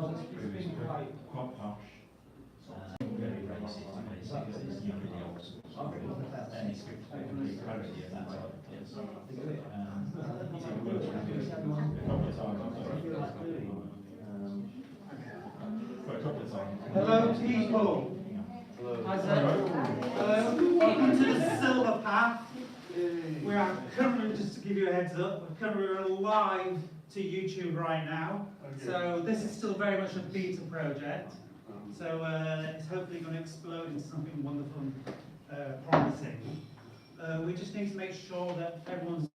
No, it's been quite posh. Very racist, basically. It's not really old school. Any script parody of that type. Yes. He's even worked with a couple of times. For a couple of times. Hello, people. Hello. Hi, Hello. Welcome to the Silver Path. We are currently, just to give you a heads up, we're currently live to YouTube right now. Okay. So this is still very much a beta project. So it's hopefully going to explode into something wonderful and promising. We just need to make sure that everyone's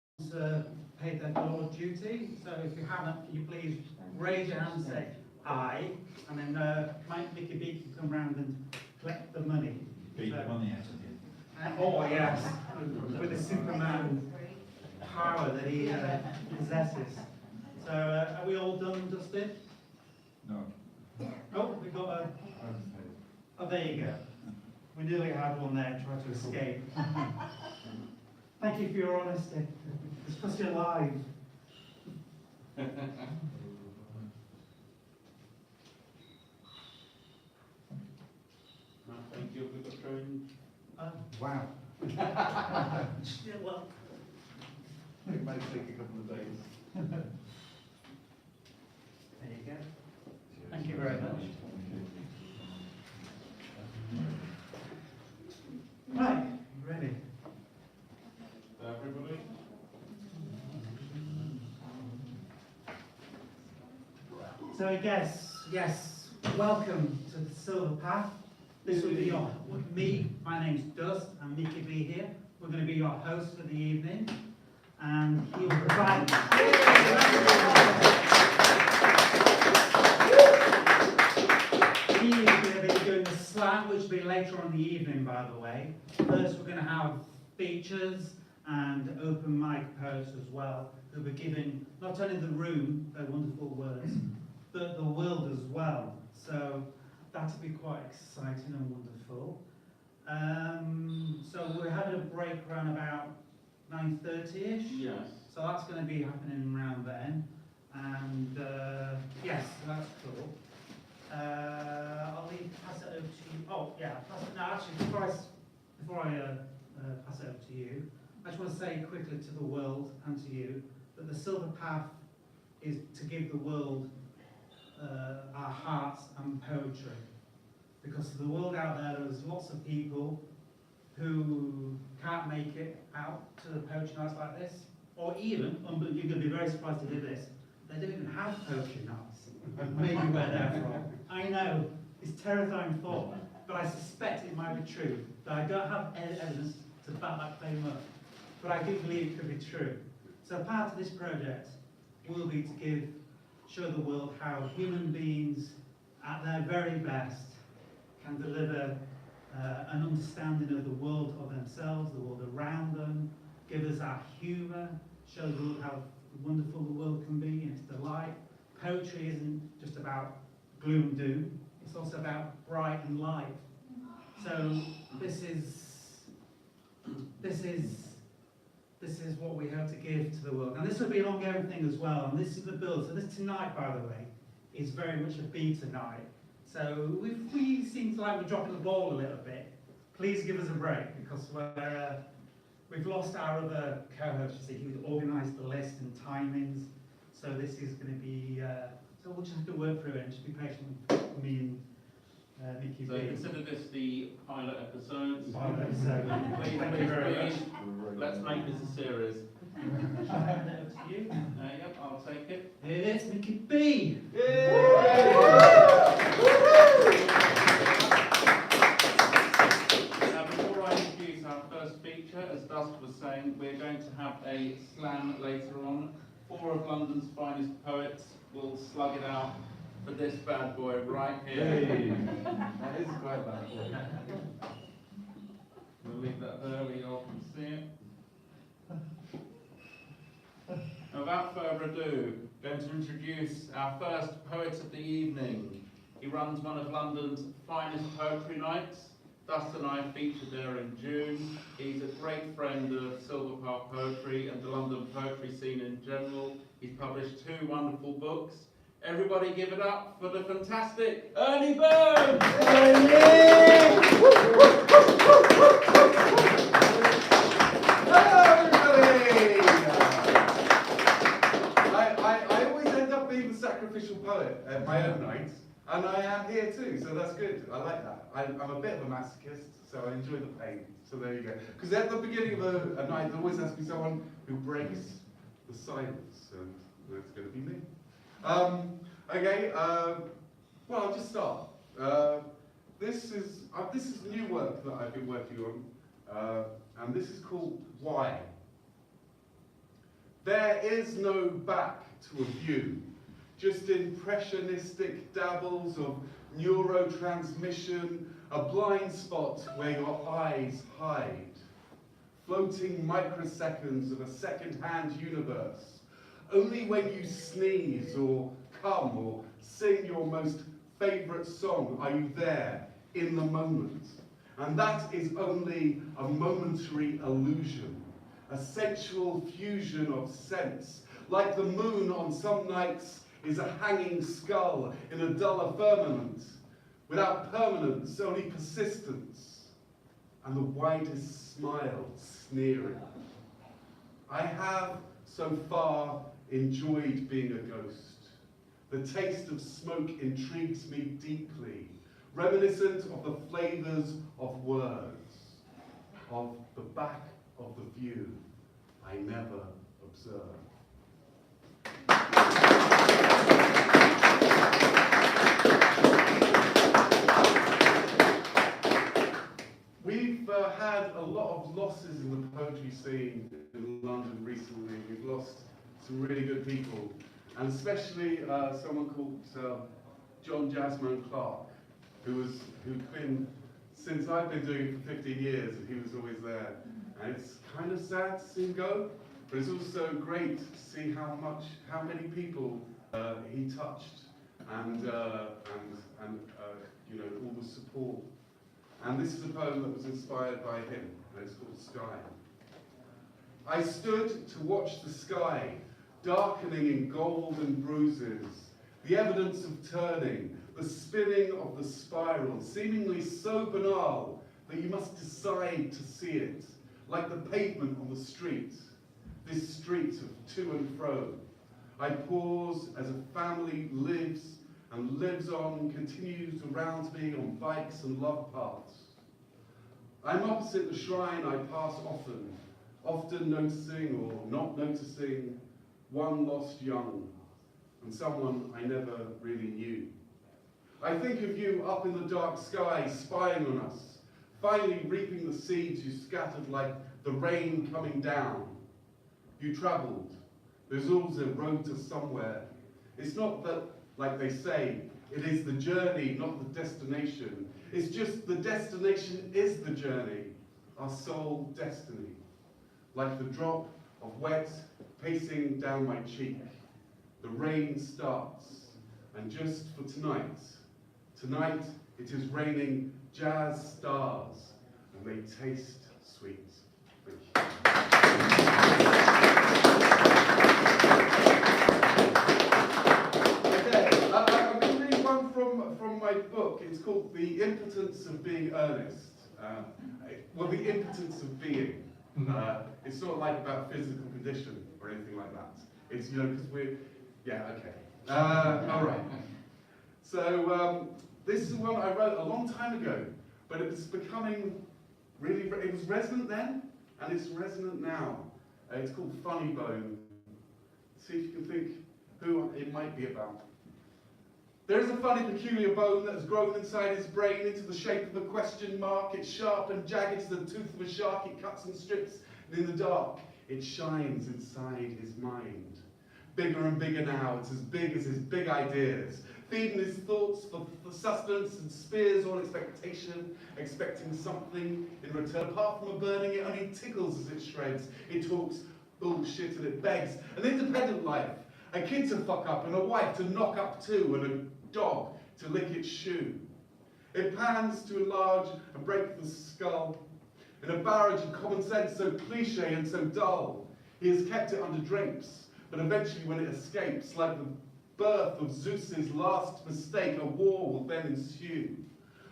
paid their door duty. So if you haven't, can you please raise your hand and say aye, and then Mickey B can come round and collect the money. Beat the money out of you. Oh yes, with the Superman power that he possesses. So are we all done and dusted? No. Oh, we got a... Oh, there you go. We nearly had one there, try to escape. Thank you for your honesty. It's because you're live. Thank you. We've got training. Wow. Well, It might take a couple of days. there you go. Thank you very much. Right, ready. Everybody? So I guess, yes, welcome to the Silver Path. This will be your, me, my name's Dust, and Mickey B here. We're going to be your hosts for the evening, and he will provide... He is going to be doing the slam, which will be later on in the evening, by the way. First, we're going to have features and open mic posts as well, who will be giving not only the room their wonderful words, but the world as well. So that'll be quite exciting and wonderful. So we're having a break around about 9:30ish. Yes. So that's going to be happening around then. And yes, that's cool. I'll pass it over to you. Oh yeah, no, actually before I pass it over to you, I just want to say quickly to the world and to you that the Silver Path is to give the world our hearts and poetry. Because the world out there's lots of people who can't make it out to poetry nights like this, or even, you're going to be very surprised to hear this, they don't even have poetry nights, maybe where they're from. I know, it's terrifying thought, but I suspect it might be true, that I don't have evidence to back that claim up, but I do believe it could be true. So part of this project will be to show the world how human beings, at their very best, can deliver an understanding of the world of themselves, the world around them, give us our humour, show the world how wonderful the world can be and its delight. Poetry isn't just about gloom and doom, it's also about bright and light. So this is what we hope to give to the world. And this will be an ongoing thing as well, and this is the build. So this tonight, by the way, is very much a beta night. So if we seem like we're dropping the ball a little bit, please give us a break, because we've lost our other co-host, who would organise the list and timings. So this is going to be, so we'll just have to work through it and just be patient with me and Mickey. So consider this the pilot episode. Please, Please, let's make this a series. hand it over to you. Yep, I'll take it. It's Mickey B. Now, before I introduce our first feature, as Dust was saying, we're going to have a slam later on. 4 of London's finest poets will slug it out for this bad boy right here. Hey. That is quite bad boy. We'll leave that there where you all can see it. Now, without further ado, going to introduce our first poet of the evening. He runs one of London's finest poetry nights. Dust and I featured there in June. He's a great friend of Silver Path Poetry and the London poetry scene in general. He's published 2 wonderful books, Everybody give it up for the fantastic Ernie Byrne! Hello everybody! I always end up being the sacrificial poet at my own night, and I am here too, so that's good. I like that. I'm a bit of a masochist, so I enjoy the pain. So there you go. Because at the beginning of a night, there always has to be someone who breaks the silence, and that's going to be me. Okay, well, I'll just start. This is new work that I've been working on, and this is called Why. There is no back to a view, just impressionistic dabbles of neurotransmission, a blind spot where your eyes hide, floating microseconds of a second-hand universe. Only when you sneeze or come or sing your most favourite song are you there in the moment. And that is only a momentary illusion, a sensual fusion of sense. Like the moon on some nights is a hanging skull in a duller firmament, without permanence, only persistence, and the widest smile sneering. I have so far enjoyed being a ghost. The taste of smoke intrigues me deeply, reminiscent of the flavours of words, of the back of the view I never observed. We've had a lot of losses in the poetry scene in London recently. We've lost some really good people, and especially someone called John Jasmine Clark, who's been, since I've been doing it for 15 years, and he was always there. And it's kind of sad to see him go, but it's also great to see how many people he touched, and you know, all the support. And this is a poem that was inspired by him, and it's called Sky. I stood to watch the sky, darkening in gold and bruises, the evidence of turning, the spinning of the spiral, seemingly so banal that you must decide to see it, like the pavement on the street, this street of to and fro. I pause as a family lives and lives on, continues around me on bikes and love paths. I'm opposite the shrine I pass often noticing or not noticing one lost young and someone I never really knew. I think of you up in the dark sky, spying on us, finally reaping the seeds you scattered like the rain coming down. You travelled. There's always a road to somewhere. It's not that, like they say, it is the journey, not the destination. It's just the destination is the journey, our sole destiny. Like the drop of wet pacing down my cheek. The rain starts, and just for tonight it is raining jazz stars, and they taste sweet. Thank you. Okay, I'm going to read one from my book. It's called The Impotence of Being Earnest. Well, the impotence of being. It's not like about physical condition or anything like that. It's, you know, because we're, yeah, okay. All right. So this is one I wrote a long time ago, but it's becoming really, it was resonant then, and it's resonant now. It's called Funny Bone. See if you can think who it might be about. There is a funny, peculiar bone that has grown inside his brain into the shape of a question mark. It's sharp and jagged as the tooth of a shark. It cuts and strips, and in the dark, it shines inside his mind. Bigger and bigger now. It's as big as his big ideas. Feeding his thoughts for sustenance and spears all expectation, expecting something in return. Apart from a burning, it only tickles as it shreds. It talks bullshit and it begs an independent life. A kid to fuck up and a wife to knock up too, and a dog to lick its shoe. It pans to enlarge and break the skull. In a barrage of common sense so cliche and so dull, he has kept it under drapes, but eventually when it escapes, like the birth of Zeus's last mistake, a war will then ensue.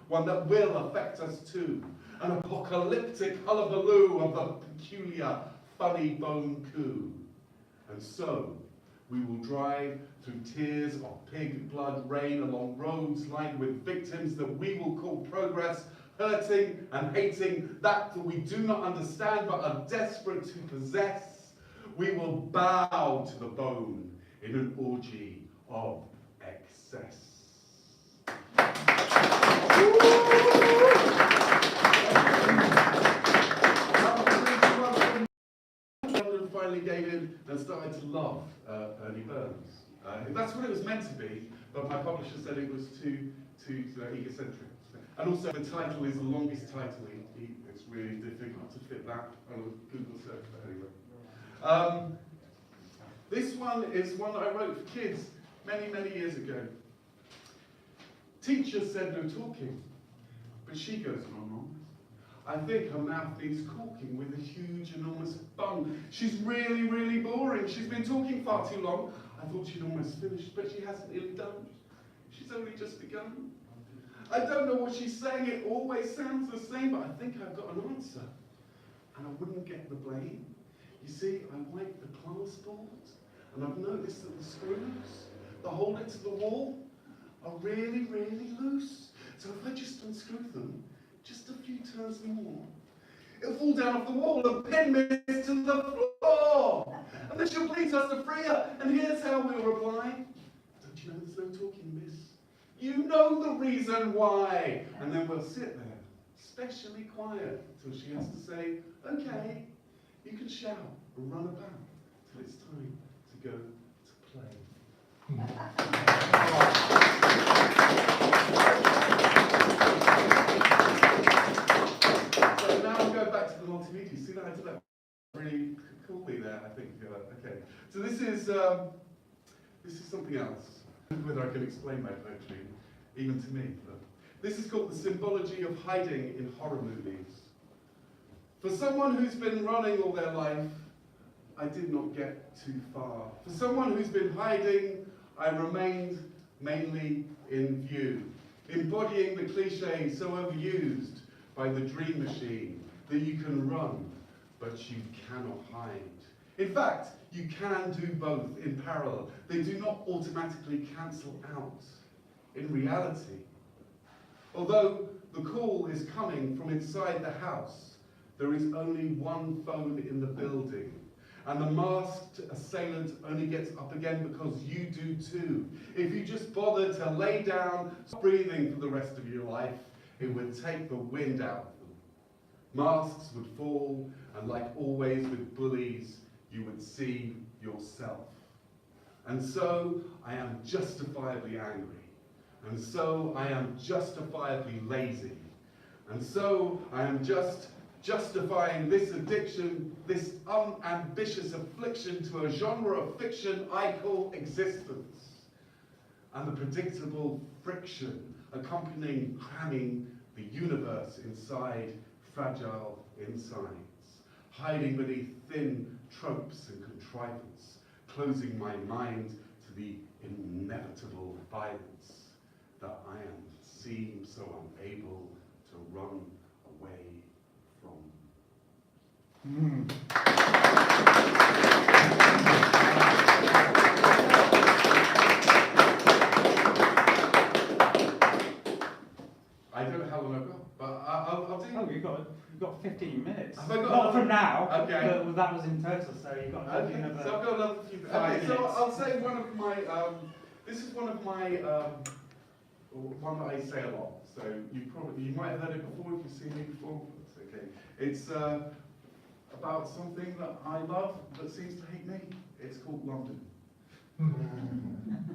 One that will affect us too. An apocalyptic hullabaloo of the peculiar funny bone coup. And so, we will drive through tears of pig blood rain along roads lined with victims that we will call progress, hurting and hating that we do not understand but are desperate to possess. We will bow to the bone in an orgy of excess. London finally gave in and started to love Ernie Burns. That's what it was meant to be, but my publisher said it was too egocentric. And also the title is the longest title. It's really difficult to fit that on a Google search, but anyway. This one is one that I wrote for kids many, many years ago. Teacher said no talking, but she goes on. I think her mouth needs corking with a huge, enormous bung. She's really, really boring. She's been talking far too long. I thought she'd almost finished, but she hasn't really done. She's only just begun. I don't know what she's saying. It always sounds the same, but I think I've got an answer. And I wouldn't get the blame. You see, I wiped the class board, and I've noticed that the screws that hold it to the wall are really, really loose. So if I just unscrew them, just a few turns more, it'll fall down off the wall and pin me to the floor. And then she'll please us to free her, and here's how we'll reply. Don't you know there's no talking, miss? You know the reason why. And then we'll sit there, specially quiet, till she has to say, okay, you can shout and run about till it's time to go to play. So now I'm going back to the multimedia. See that I did that really coolly there, I think. Okay. So this is something else. Whether I can explain my poetry, even to me. But this is called The Symbology of Hiding in Horror Movies. For someone who's been running all their life, I did not get too far. For someone who's been hiding, I remained mainly in view, embodying the cliche so overused by the dream machine that you can run, but you cannot hide. In fact, you can do both in parallel. They do not automatically cancel out. In reality, although the call is coming from inside the house, there is only one phone in the building, and the masked assailant only gets up again because you do too. If you just bother to lay down, stop breathing for the rest of your life, it would take the wind out of them. Masks would fall, and like always with bullies, you would see yourself. And so I am justifiably angry. And so I am justifiably lazy. And so I am just justifying this addiction, this unambitious affliction to a genre of fiction I call existence. And the predictable friction accompanying cramming the universe inside fragile insides, hiding beneath thin tropes and contrivance, closing my mind to the inevitable violence that I seem so unable to run away from. I don't know how long I've got, but I'll do. Oh, you've got 15 minutes. Have I got Not another- from now. Okay. But that was in total, so you've got Okay, another. so I've got another few. 5 Okay, so minutes. I'll say one of my. This is one of my. One that I say a lot. So you might have heard it before if you've seen me before. That's okay. It's about something that I love that seems to hate me. It's called London.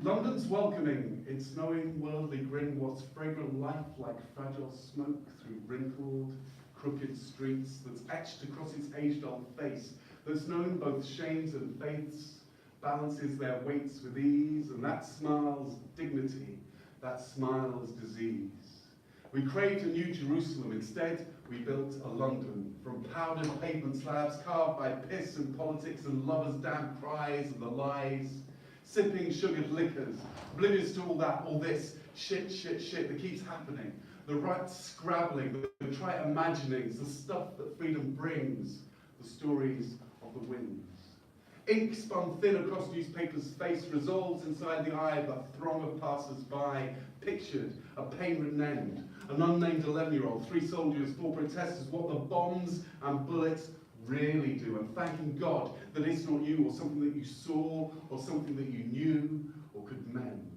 London's welcoming, its knowing worldly grin, what's fragrant life like fragile smoke through wrinkled, crooked streets, that's etched across its age-old face, that's known both shames and faiths, balances their weights with ease, and that smile's dignity, that smile's disease. We craved a new Jerusalem, instead we built a London, from powdered pavement slabs carved by piss and politics and lovers' damp cries and the lies. sipping sugared liquors, oblivious to all this shit that keeps happening. The right scrabbling, the trite imaginings, the stuff that freedom brings, the stories of the winds. Ink spun thin across newspaper's face resolves inside the eye of a throng of passers-by, pictured a pain-ridden end, an unnamed 11-year-old, 3 soldiers, 4 protesters, what the bombs and bullets really do, and thanking God that it's not you or something that you saw or something that you knew or could mend.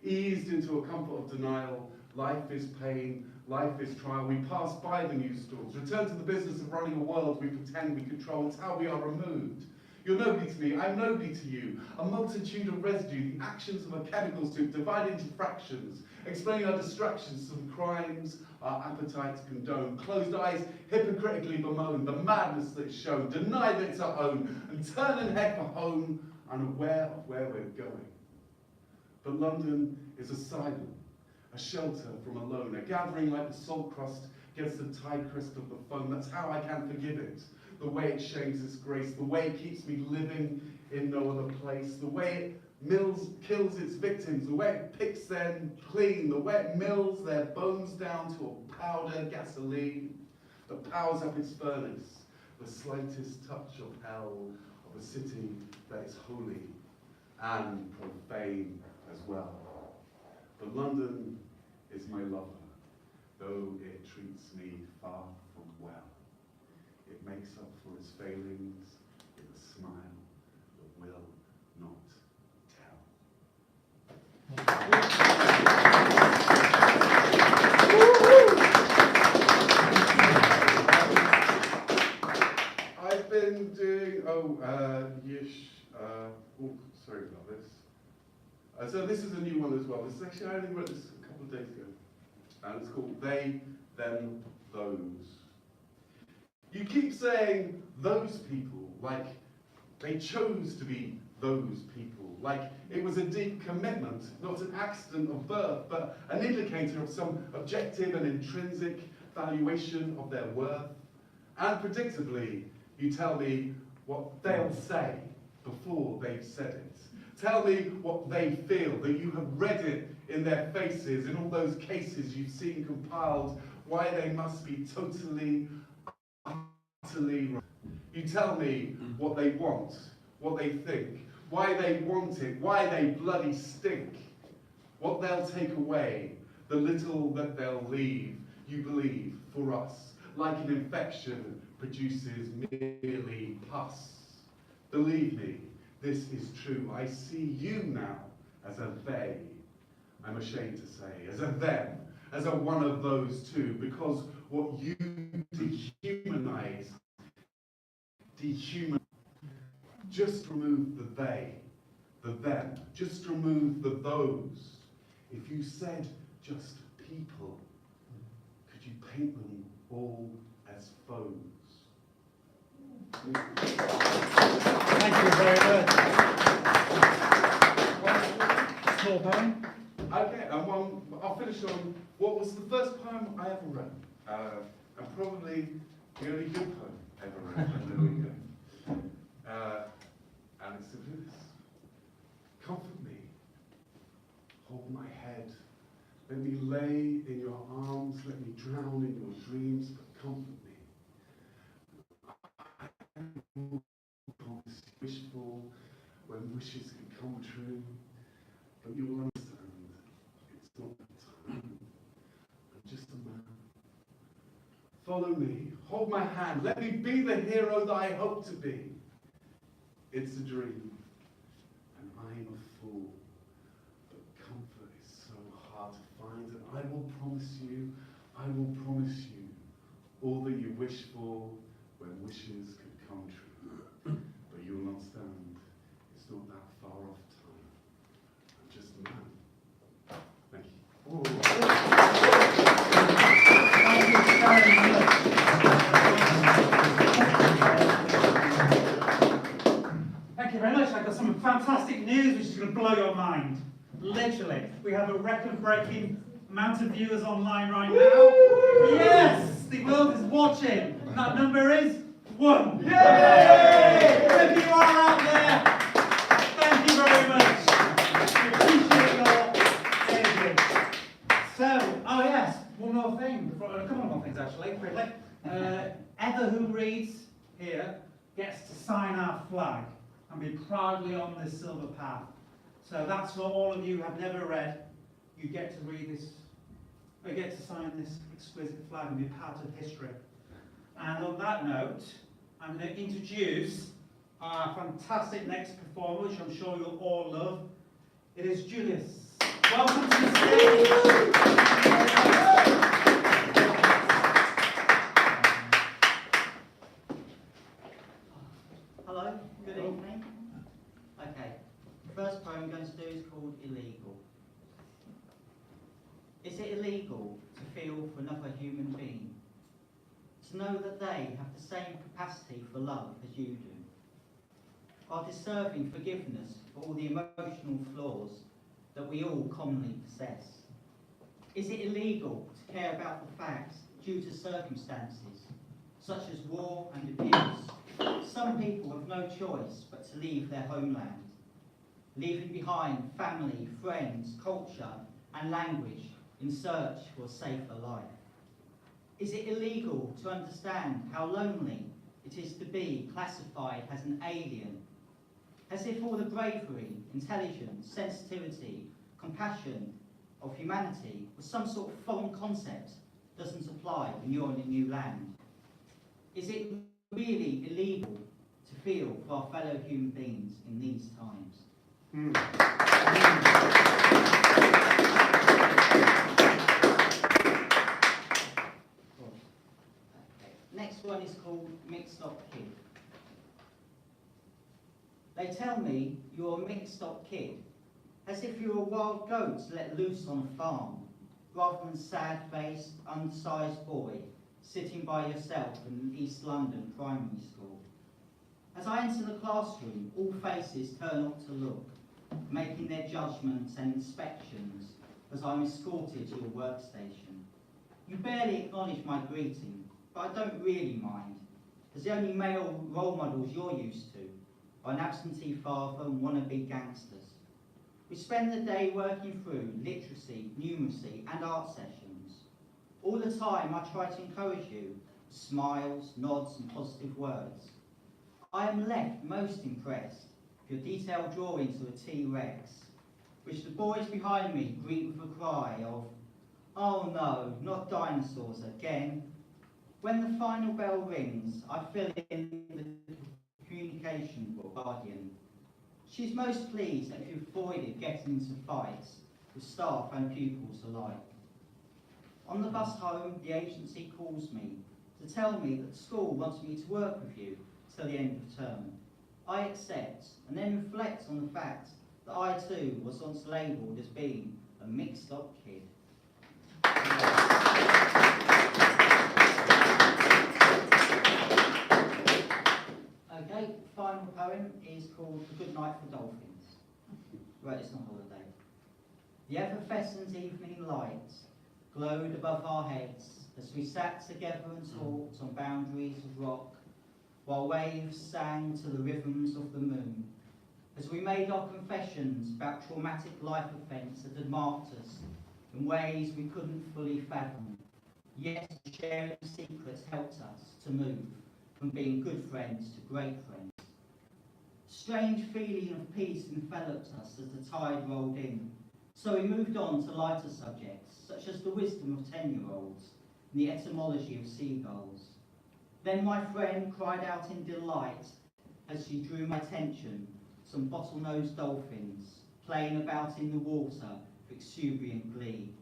Eased into a comfort of denial, life is pain, life is trial. We pass by the news stalls, return to the business of running a world we pretend we control. It's how we are removed. You're nobody to me, I'm nobody to you. A multitude of residue, the actions of a chemical soup, divided into fractions, explaining our distractions, some crimes our appetites condone. Closed eyes hypocritically bemoan the madness that is shown, deny that it's our own, and turn and head for home, unaware of where we're going. But London is asylum, a shelter from alone, a gathering like the salt crust against the tide crest of the foam. That's how I can forgive it. The way it shames its grace, the way it keeps me living in no other place, the way it kills its victims, the way it picks them clean, the way it mills their bones down to a powder gasoline that powers up its furnace, the slightest touch of hell of a city that is holy and profane as well. But London is my lover, though it treats me far from well. It makes up for its failings with a smile that will not tell. I've been doing, sorry about this. So this is a new one as well. This is actually, I only wrote this a couple of days ago. And it's called They, Them, Those. You keep saying those people, like they chose to be those people, like it was a deep commitment, not an accident of birth, but an indicator of some objective and intrinsic valuation of their worth. And predictably, you tell me what they'll say before they've said it. Tell me what they feel, that you have read it in their faces, in all those cases you've seen compiled, why they must be totally, utterly wrong. You tell me what they want, what they think, why they want it, why they bloody stink, what they'll take away, the little that they'll leave, you believe, for us, like an infection produces merely pus. Believe me, this is true. I see you now as a they, I'm ashamed to say, as a them, as a one of those two, because what you dehumanize, just remove the they, the them, just remove the those. If you said just people, could you paint them all as foes? Thank you very much. Small poem. Okay, and I'll finish on what was the first poem I ever wrote, and probably the only good poem I ever wrote. There we go. And it's simply this: comfort me, hold my head, let me lay in your arms, let me drown in your dreams, but comfort me. I will promise wishful when wishes can come true, but you will understand it's not the time. I'm just a man. Follow me, hold my hand, let me be the hero that I hope to be. It's a dream, and I'm a fool, but comfort is so hard to find, and I will promise you all that you wish for when wishes can come true. But you will not stand, it's not that far off time. I'm just a man. Thank you. Thank you very much. I've got some fantastic news which is going to blow your mind. Literally. We have a record-breaking amount of viewers online right now. Yes! The world is watching. And that number is 1. Yay! If you are out there, thank you very much. So, oh yes, one more thing, a couple more things actually, quickly. Heather, who reads here, gets to sign our flag and be proudly on this silver path. So that's for all of you who have never read. You get to read this, you get to sign this exquisite flag and be part of history. And on that note, I'm going to introduce our fantastic next performer, which I'm sure you'll all love. It is Julius. Welcome to the stage. Hello, good evening. Okay, the first poem I'm going to do is called Illegal. Is it illegal to feel for another human being? To know that they have the same capacity for love as you do? Are deserving forgiveness for all the emotional flaws that we all commonly possess? Is it illegal to care about the facts due to circumstances, such as war and abuse? Some people have no choice but to leave their homeland, leaving behind family, friends, culture and language in search for a safer life. Is it illegal to understand how lonely it is to be classified as an alien? As if all the bravery, intelligence, sensitivity, compassion of humanity was some sort of foreign concept doesn't apply when you're in a new land. Is it really illegal to feel for our fellow human beings in these times? Next one is called Mixed Up Kid. They tell me you're a mixed up kid, as if you're a wild goat let loose on a farm, rather than sad-faced, undersized boy sitting by yourself in East London primary school. As I enter the classroom, all faces turn up to look, making their judgments and inspections as I'm escorted to your workstation. You barely acknowledge my greeting, but I don't really mind, as the only male role models you're used to are an absentee father and wannabe gangsters. We spend the day working through literacy, numeracy and art sessions. All the time I try to encourage you with smiles, nods and positive words. I am left most impressed with your detailed drawings of a T-Rex, which the boys behind me greet with a cry of, "Oh no, not dinosaurs again." When the final bell rings, I fill in the communication book, Guardian. She's most pleased that you've avoided getting into fights with staff and pupils alike. On the bus home, the agency calls me to tell me that the school wants me to work with you till the end of term. I accept and then reflect on the fact that I too was once labelled as being a mixed up kid. Okay, final poem is called The Good Night for Dolphins. Right, it's not holiday. The effervescent evening light glowed above our heads as we sat together and talked on boundaries of rock, while waves sang to the rhythms of the moon, as we made our confessions about traumatic life events that had marked us in ways we couldn't fully fathom, yet sharing secrets helped us to move from being good friends to great friends. Strange feeling of peace enveloped us as the tide rolled in, so we moved on to lighter subjects, such as the wisdom of 10-year-olds and the etymology of seagulls. Then my friend cried out in delight as she drew my attention to some bottlenose dolphins playing about in the water with exuberant glee.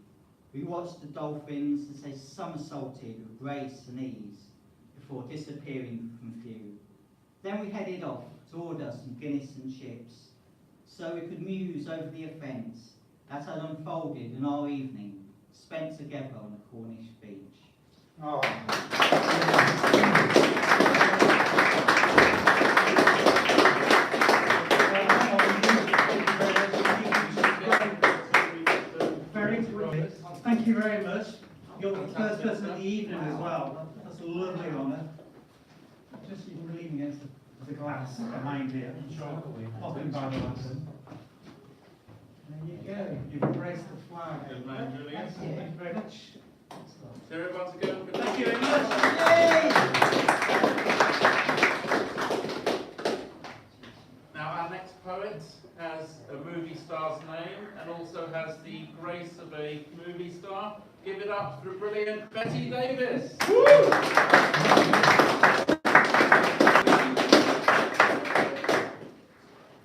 We watched the dolphins as they somersaulted with grace and ease before disappearing from view. Then we headed off to order some Guinness and chips, so we could muse over the events that had unfolded in our evening spent together on a Cornish beach. Oh. Thank you very much. You're the first person of the evening as well. That's a lovely honour. Just you can lean against the glass behind here. Popping by the lantern. There you go. You've embraced the flag. Good man, Julian. Excellent. Thank you very much. Is everyone to go? Thank you very much. Now, our next poet has a movie star's name and also has the grace of a movie star. Give it up for the brilliant Betty Davis.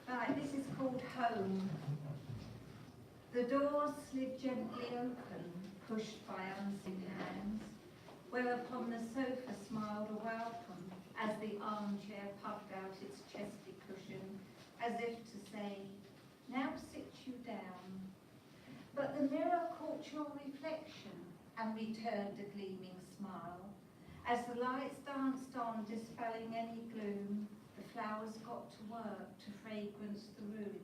Right, this is called Home. The doors slid gently open, pushed by unseen hands, whereupon the sofa smiled a welcome as the armchair puffed out its chesty cushion, as if to say, now sit you down. But the mirror caught your reflection and returned a gleaming smile. As the lights danced on, dispelling any gloom, the flowers got to work to fragrance the room.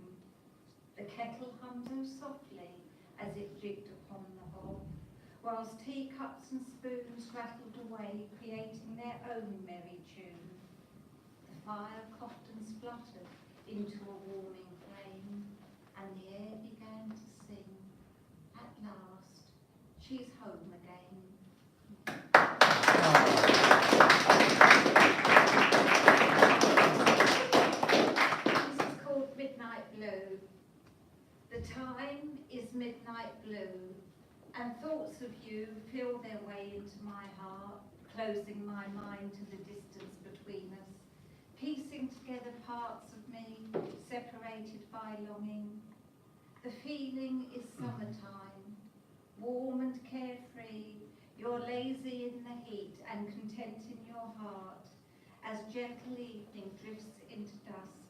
The kettle hummed so softly as it jigged upon the hob, whilst teacups and spoons rattled away, creating their own merry tune. The fire coughed and spluttered into a warming flame, and the air began to sing, at last, she's home again. This is called Midnight Blue. The time is midnight blue, and thoughts of you feel their way into my heart, closing my mind to the distance between us, piecing together parts of me, separated by longing. The feeling is summertime, warm and carefree. You're lazy in the heat and content in your heart, as gentle evening drifts into dusk.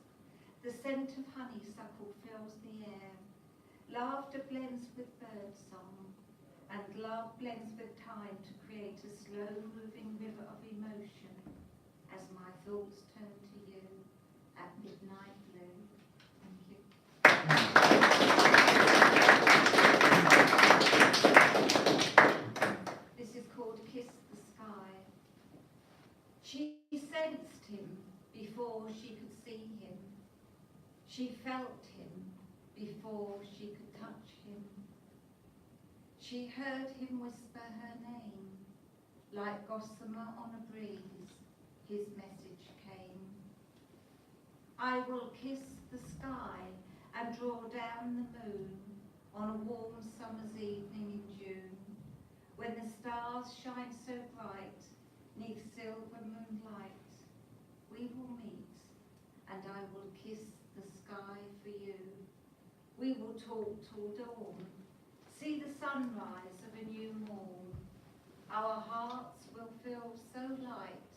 The scent of honeysuckle fills the air. Laughter blends with birdsong, and love blends with time to create a slow-moving river of emotion as my thoughts turn to you at midnight blue. Thank you. This is called Kiss the Sky. She sensed him before she could see him. She felt him before she could touch him. She heard him whisper her name. Like gossamer on a breeze, his message came. I will kiss the sky and draw down the moon on a warm summer's evening in June, when the stars shine so bright 'neath silver moonlight. We will meet, and I will kiss the sky for you. We will talk till dawn, see the sunrise of a new morn. Our hearts will feel so light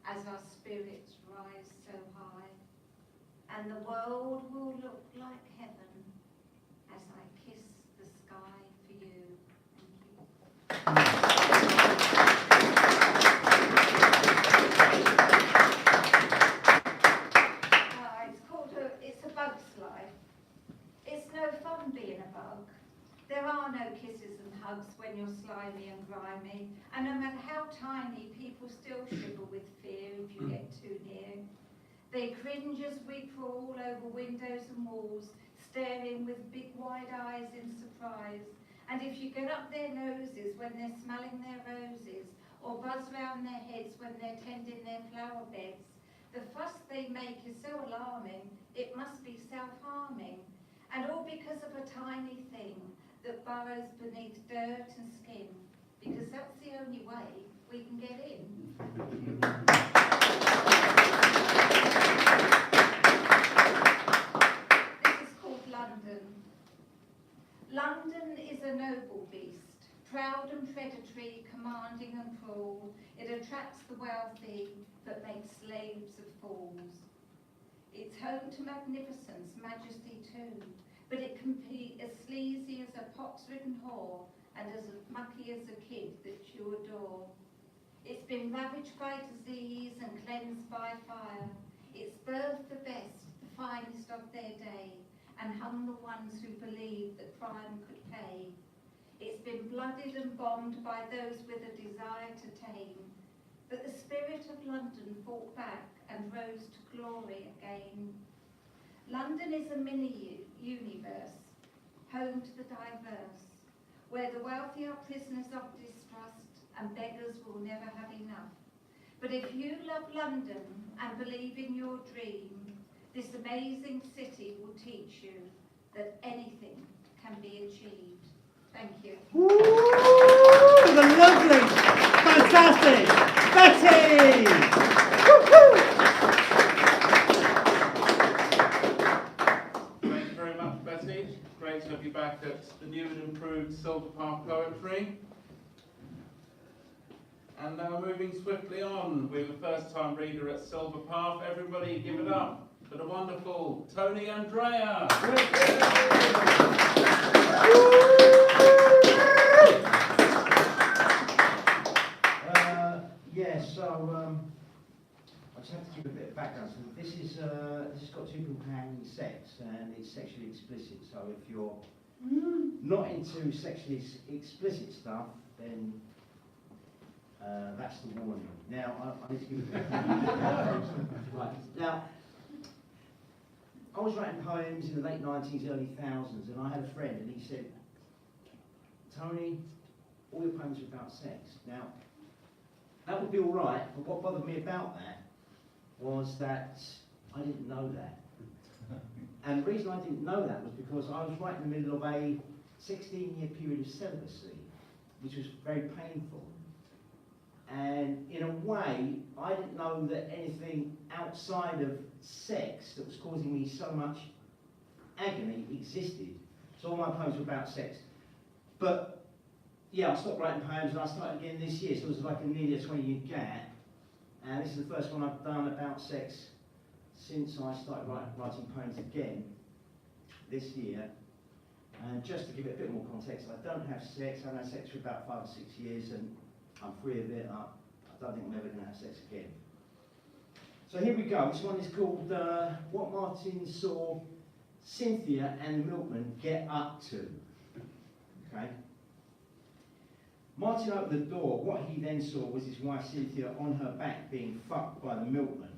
as our spirits rise so high, and the world will look like heaven as I kiss the sky for you. Thank you. It's a bug's life. It's no fun being a bug. There are no kisses and hugs when you're slimy and grimy, and no matter how tiny, people still shiver with fear if you get too near. They cringe as we crawl over windows and walls, staring with big wide eyes in surprise. And if you get up their noses when they're smelling their roses, or buzz round their heads when they're tending their flower beds, the fuss they make is so alarming, it must be self-harming. And all because of a tiny thing that burrows beneath dirt and skin, because that's the only way we can get in. This is called London. London is a noble beast, proud and predatory, commanding and cruel. It attracts the wealthy, but makes slaves of fools. It's home to magnificence, majesty too, but it can be as sleazy as a pox-ridden whore and as mucky as a kid that you adore. It's been ravaged by disease and cleansed by fire. It's birthed the best, the finest of their day, and hung the ones who believed that crime could pay. It's been blooded and bombed by those with a desire to tame, but the spirit of London fought back and rose to glory again. London is a mini-universe. home to the diverse, where the wealthy are prisoners of distrust and beggars will never have enough. But if you love London and believe in your dream, this amazing city will teach you that anything can be achieved. Thank you. Woo! The lovely, fantastic Betty! Woo-hoo! Thank you very much, Betty. Great to have you back at the new and improved Silver Path Poetry. And now moving swiftly on with a first-time reader at Silver Path. Everybody give it up for the wonderful Tony Andrea. I just have to give a bit of background. So this is got two people having sex, and it's sexually explicit. So if you're not into sexually explicit stuff, then that's the warning. Now I need to give a bit of background. Right. Now, I was writing poems in the late 90s, early 2000s, and I had a friend, and he said, "Tony, all your poems are about sex." Now, that would be all right, but what bothered me about that was that I didn't know that. And the reason I didn't know that was because I was right in the middle of a 16-year period of celibacy, which was very painful. And in a way, I didn't know that anything outside of sex that was causing me so much agony existed. So all my poems were about sex. But yeah, I stopped writing poems and I started again this year, so it was like nearly a 20-year gap. And this is the first one I've done about sex since I started writing poems again this year. And just to give it a bit more context, I don't have sex. I've had sex for about 5 or 6 years and I'm free of it. I don't think I'm ever going to have sex again. So here we go. This one is called What Martin Saw Cynthia and the Milkman Get Up To. Okay. Martin opened the door. What he then saw was his wife Cynthia on her back being fucked by the milkman.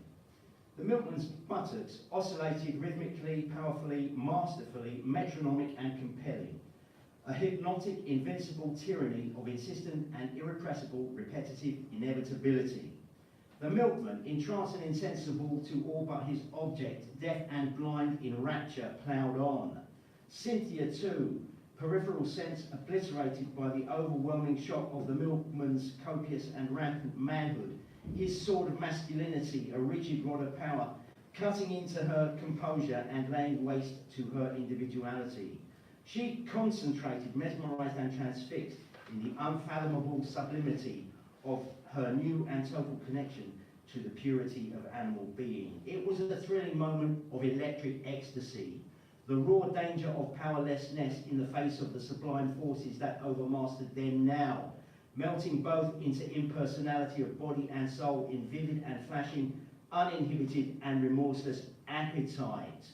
The milkman's buttocks oscillated rhythmically, powerfully, masterfully, metronomic and compelling. A hypnotic, invincible tyranny of insistent and irrepressible repetitive inevitability. The milkman, entranced and insensible to all but his object, deaf and blind in rapture, ploughed on. Cynthia too, peripheral sense obliterated by the overwhelming shock of the milkman's copious and rampant manhood, his sword of masculinity, a rigid rod of power, cutting into her composure and laying waste to her individuality. She concentrated, mesmerised and transfixed in the unfathomable sublimity of her new and total connection to the purity of animal being. It was a thrilling moment of electric ecstasy, the raw danger of powerlessness in the face of the sublime forces that overmastered them now, melting both into impersonality of body and soul in vivid and flashing, uninhibited and remorseless appetite.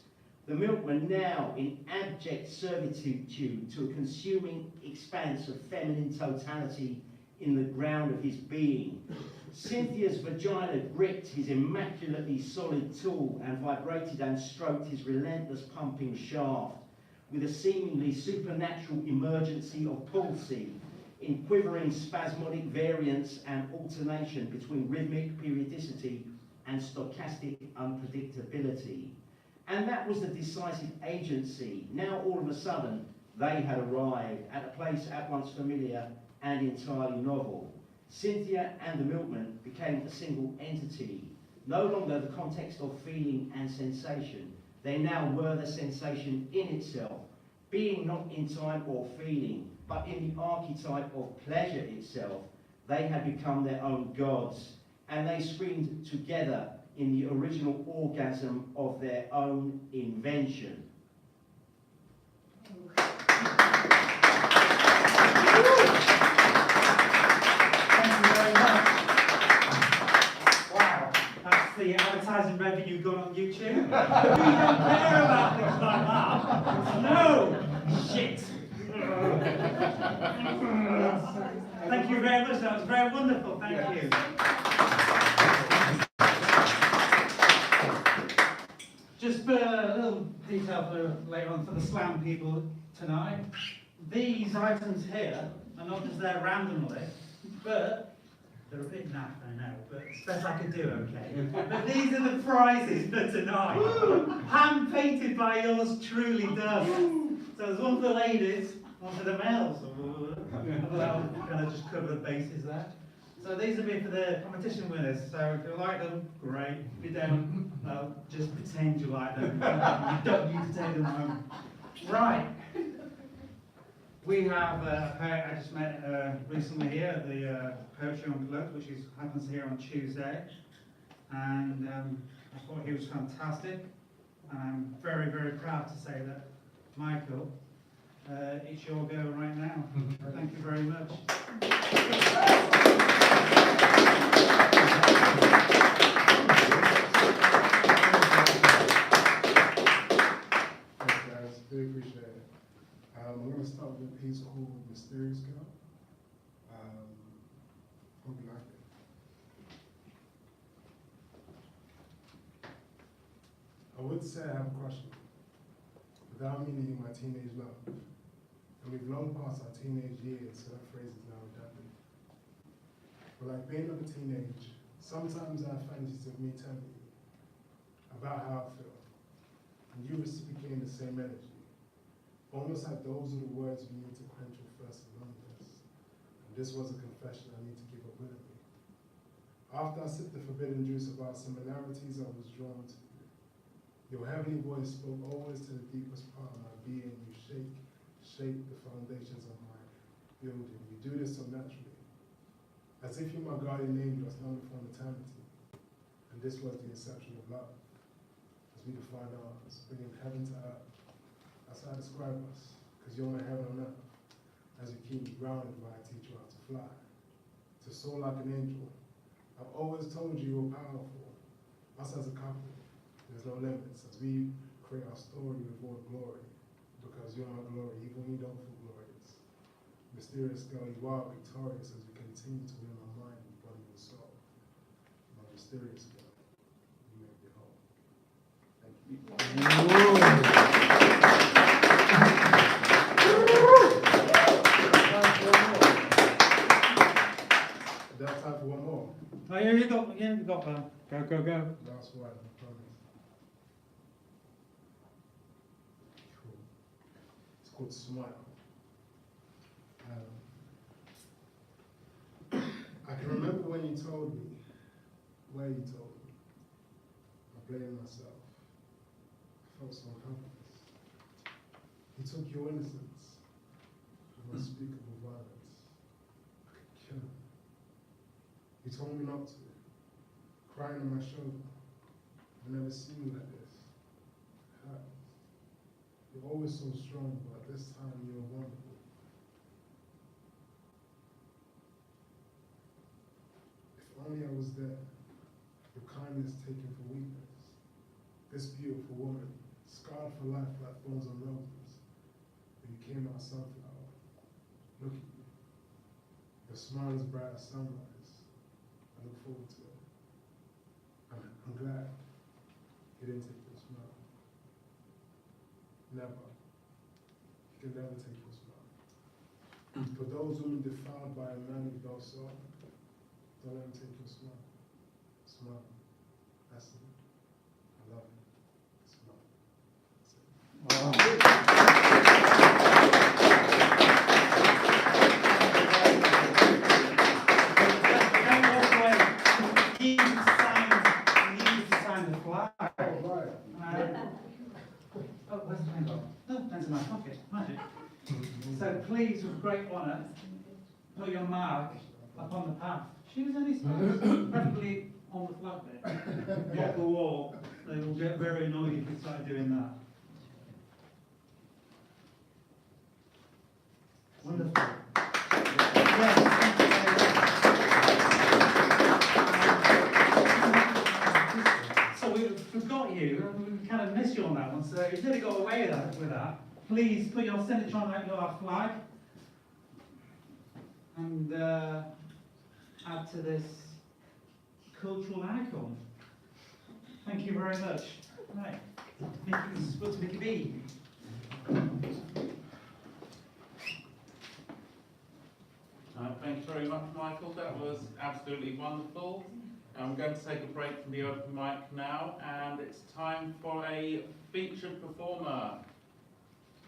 The milkman now in abject servitude to a consuming expanse of feminine totality in the ground of his being. Cynthia's vagina gripped his immaculately solid tool and vibrated and stroked his relentless pumping shaft with a seemingly supernatural emergency of pulsing in quivering spasmodic variance and alternation between rhythmic periodicity and stochastic unpredictability. And that was the decisive agency. Now all of a sudden they had arrived at a place at once familiar and entirely novel. Cynthia and the milkman became a single entity, no longer the context of feeling and sensation. They now were the sensation in itself, being not in time or feeling, but in the archetype of pleasure itself. They had become their own gods, and they screamed together in the original orgasm of their own invention. The advertising revenue gone on YouTube. We don't care about things like that. No! Shit! Thank you very much, that was very wonderful, thank you. Just for a little piece detail for later on for the slam people tonight. These items here are not just there randomly, but they're a bit naff, I know, but it's best I could do, okay? But these are the prizes for tonight. Hand painted by yours truly does. So there's one for the ladies, one for the males. That'll kind of just cover the bases there. So these will be for the competition winners. So if you like them, great. If you don't, well, just pretend you like them. You don't need to take them home. Right. We have a poet I just met recently here at the Poetry Unplugged, which happens here on Tuesday. And I thought he was fantastic. And I'm very, very proud to say that, Michael, it's your go right now. Thank you very much. Thanks, guys. Really appreciate it. I'm going to start with a piece called Mysterious Girl. Hope you like it. I would say I have a crush on you, without meaning my teenage love. And we've long passed our teenage years, so that phrase is now redundant. But like being of a teenage, sometimes I have fantasies of me telling you about how I feel, and you reciprocating the same energy. Almost like those are the words we need to quench your thirst and loneliness. And this was a confession I need to give up willingly. After I sipped the forbidden juice of our similarities, I was drawn to you. Your heavenly voice spoke always to the deepest part of my being. You shape the foundations of my building. You do this so naturally, as if you're my guardian angel that's known from eternity. And this was the inception of love, as we define ours, bringing heaven to earth. That's how I describe us, because you're my heaven on earth, as you keep me grounded while I teach you how to fly. To soar like an angel. I've always told you you're powerful. Us as a couple, there's no limits, as we create our story with all glory, because you're my glory, even when you don't feel glorious. Mysterious girl, you are victorious as we continue to win my mind, body, and soul. My mysterious girl, you make me whole. Thank you. That's time for one more. Oh, yeah, you got that. Go. Last one, I promise. Cool. It's called Smile. I can remember when you told me, where you told me. I blamed myself. I felt so helpless. You took your innocence with unspeakable violence. I could kill him. You told me not to, crying on my shoulder. I've never seen you like this. It hurts. You're always so strong, but this time you're wonderful. If only I was there, your kindness taken for weakness. This beautiful woman, scarred for life like thorns on roses. But you came out sunflower. Look at you. Your smile is bright as sunrise. I look forward to it. I'm glad you didn't take your smile. Never. You can never take your smile. For those women defiled by a man without soul, don't let him take your smile. Smile. That's it. I love it. Smile. That's it. In my pocket, magic. So please, with great honour, put your mark upon the path. Choose any space, preferably on the flag bit, not the wall. They will get very annoyed if you start doing that. Wonderful. Yes, so we forgot you, and we kind of missed you on that one, so you really got away with that. Please put your signature on your flag and add to this cultural icon. Thank you very much. Right. What's Mickey B? Thank you very much, Michael. That was absolutely wonderful. I'm going to take a break from the open mic now, and it's time for a featured performer.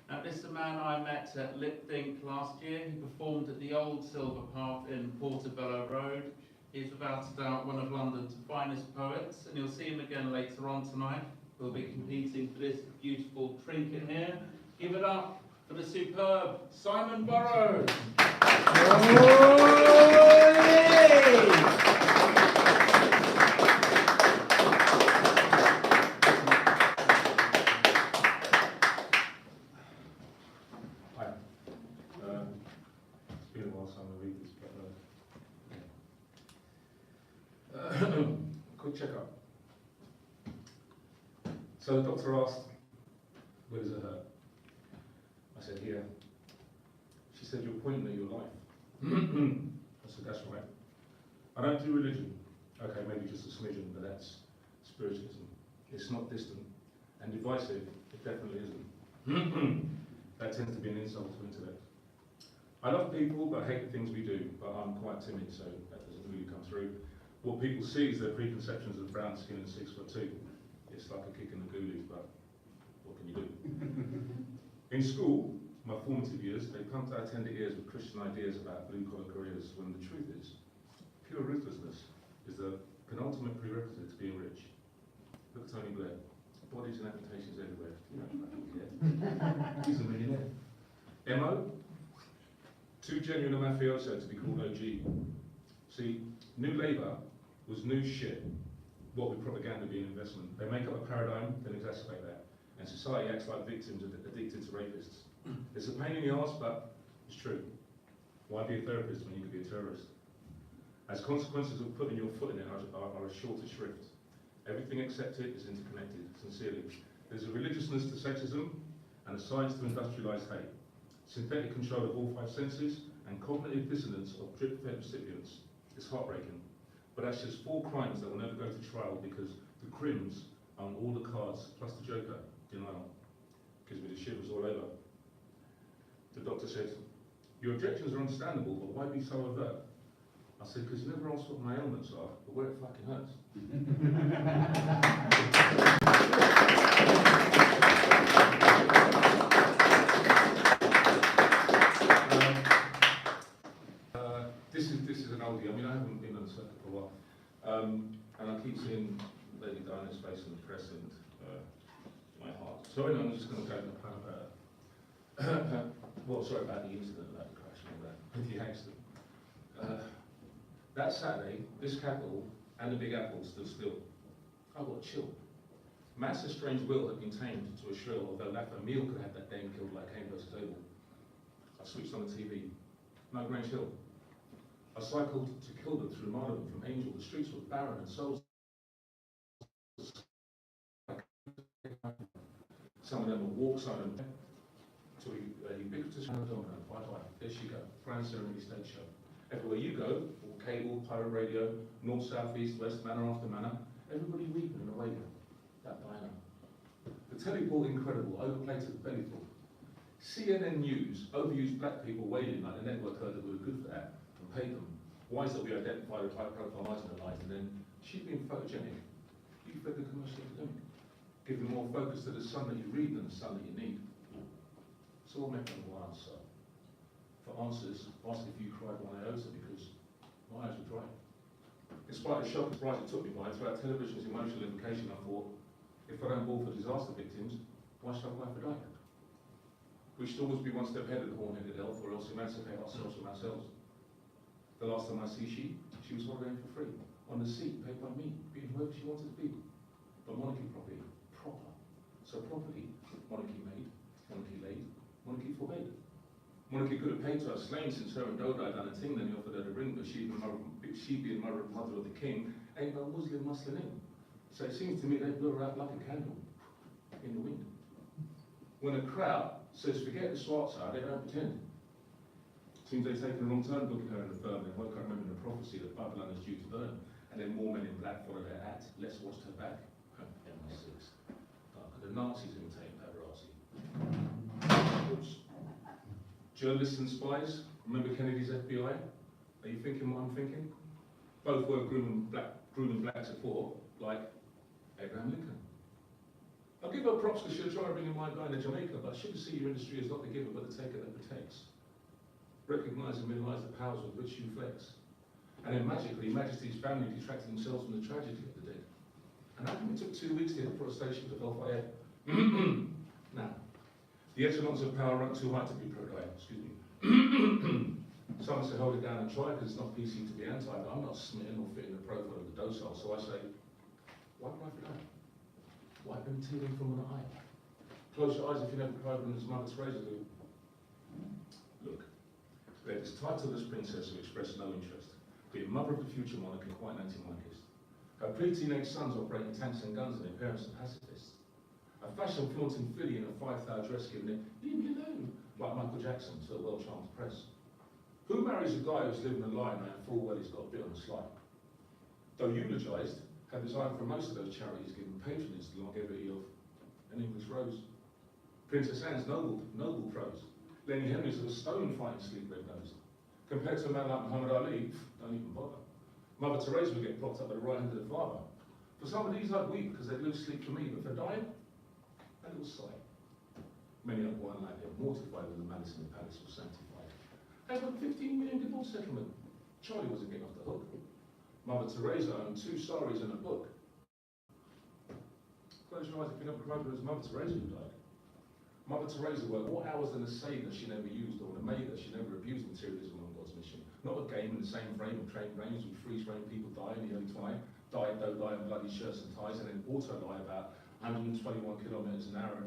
Now, this is a man I met at Lip Think last year. He performed at the Old Silver Path in Portobello Road. He's without a doubt one of London's finest poets, and you'll see him again later on tonight. We'll be competing for this beautiful trinket here. Give it up for the superb Simon Burrows. It's been a while since I read this, but quick checkup. So the doctor asked, "Where does it hurt?" I said, "Here." She said, "You're pointing at your life." I said, "That's right. I don't do religion." Okay, maybe just a smidgen, but that's spiritualism. It's not distant and divisive. It definitely isn't. That tends to be an insult to intellect. I love people, but I hate the things we do. But I'm quite timid, so that doesn't really come through. What people see is their preconceptions of brown skin and 6'2". It's like a kick in the goolies, but what can you do? In school, my formative years, they pumped our tender ears with Christian ideas about blue-collar careers, when the truth is, pure ruthlessness is the penultimate prerequisite to being rich. Look at Tony Blair. Bodies and amputations everywhere. You know, yeah. He's a millionaire. MO? Too genuine a mafioso to be called OG. See, New Labour was new shit. What with propaganda being investment. They make up a paradigm, then exacerbate that. And society acts like victims addicted to rapists. It's a pain in the arse, but it's true. Why be a therapist when you could be a terrorist? As consequences of putting your foot in it are as short as shrift. Everything accepted is interconnected, sincerely. There's a religiousness to sexism and a science to industrialised hate. Synthetic control of all five senses and cognitive dissonance of drip-fed recipients. It's heartbreaking. But that's just 4 crimes that will never go to trial because the crims on all the cards, plus the Joker, denial. Gives me the shivers all over. The doctor said, "Your objections are understandable, but why be so overt?" I said, "Because you never asked what my ailments are, but where it fucking hurts." This is an oldie. I mean, I haven't been on the circuit for a while. And I keep seeing Lady Diana's face in the press and my heart. So anyway, I'm just going to go into a plan about well, sorry about the incident, about the crash and all that, with the accident. That Saturday, this capital and the Big Apple stood still. I got a chill. Matt's strange will had been tamed to a shrill, although Laffer Meal could have that dame killed like Cain versus Abel. I switched on the TV. No Grange Hill. I cycled to Kilburn through Marylebone from Angel. The streets were barren and souls. Some of them were walks, some of them to a ubiquitous domino. There she go. Grand Serenity Stage Show. Everywhere you go, all cable, pirate radio, north, south, east, west, manor after manor, everybody weeping and awaiting that Diana. The telly brought incredible, overplated bellyful. CNN News overused black people wailing like the network heard that we were good for that and paid them. Why is that we identify with high-profile marginalised and then she's being photogenic? You fed the commercial epidemic. Give them more focus to the sun that you read than the sun that you need. So we'll make them one answer. For answers, ask if you cried one iota because my eyes were dry. Despite the shock and surprise it took me by, throughout television's emotional implication, I thought, if I don't ball for disaster victims, why should I cry for dying? We should always be one step ahead of the horn-headed elf, or else emancipate ourselves from ourselves. The last time I see she was holidaying for free, on the seat, paid by me, being whoever she wanted to be. But monarchy proper. So property, monarchy made, monarchy laid, monarchy forbade. Monarchy could have paid to her slain since her and Dodai done a thing, then he offered her the ring, but she being mother of the king, ain't no Muslim in. So it seems to me they blew her out like a candle in the wind. When a crowd says forget the Swartza, they don't pretend. Seems they've taken a wrong turn booking her in the firm, and woke up remembering the prophecy that Babylon is due to burn, and then more men in black follow their act. Let's watch her back. MI6. Darker the Nazis imitating paparazzi. Oops. Journalists and spies, remember Kennedy's FBI? Are you thinking what I'm thinking? Both were groom and black support, like Abraham Lincoln. I'll give her props because she'll try to bring in my guy in Jamaica, but shouldn't see your industry as not the giver, but the taker that protects. Recognise and minimise the powers with which you flex. And then magically, Majesty's family detracted themselves from the tragedy of the dead. And how come it took 2 weeks to hit the protestation to Belfire? Now, the echelons of power aren't too high to be pro-diet, excuse me. Some say hold it down and try because it's not PC to be anti, but I'm not smitten or fitting the profile of the docile, so I say, wipe right for that. Wipe them tearing from an eye. Close your eyes if you never cried when his mother's razor do. Look, they're as titleless princess who expressed no interest, being mother of the future monarch and quite an anti-monarchist. Her pre-teenage sons operating tanks and guns and their parents are pacifists. A fashion-flaunting filly in a 5-star dress giving it, leave me alone, like Michael Jackson to a well-charmed press. Who marries a guy who's living a lie knowing full well he's got a bit on the sly? Though eulogised, had designed for most of those charities given patronage the longevity of an English rose. Princess Anne's noble prose. Lenny Henry's of a stone fighting sleep red-nosed. Compared to a man like Muhammad Ali, don't even bother. Mother Teresa would get propped up by the right hand of the father. For some of these I'd weep because they'd lose sleep for me, but for dying, a little sigh. Many a one like they're mortified when the malice in the palace was sanctified. They got 15 million divorce settlement. Charlie wasn't getting off the hook. Mother Teresa owned 2 saris and a book. Close your eyes if you never cried, but it was Mother Teresa who died. Mother Teresa worked more hours than a sailor she never used, or a maid that she never abused. Materialism on God's mission. Not a game in the same frame of trained brains with freeze-frame people die in the early twilight, don't die in bloody shirts and ties, and then auto lie about 121 kilometres an hour in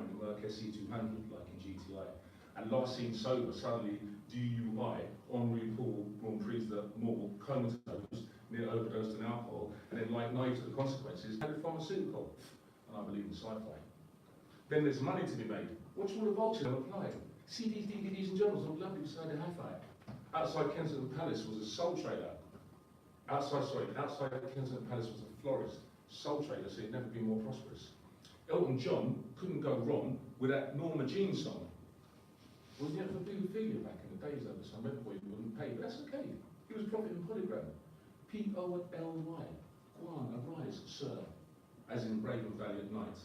the Merc SE200 like in GTI. And last seen sober, suddenly DUI, Henri Paul, Grand Prix the Mall, comatose, near overdosed in alcohol, and then like naive to the consequences, had a pharmaceutical. And I believe in sci-fi. Then there's money to be made. Watch all the vultures and apply. CDs, DVDs and journals look lovely beside the hi-fi. Outside Kensington Palace was a soul trader. Outside Kensington Palace was a florist. Soul trader, so he'd never been more prosperous. Elton John couldn't go wrong with that Norma Jean song. Wasn't he for paedophilia back in the days though, so I remember boy wouldn't pay, but that's okay. He was prophet in polygram. P-O-L-Y. Go on, arise, sir, as in brave and valiant knight.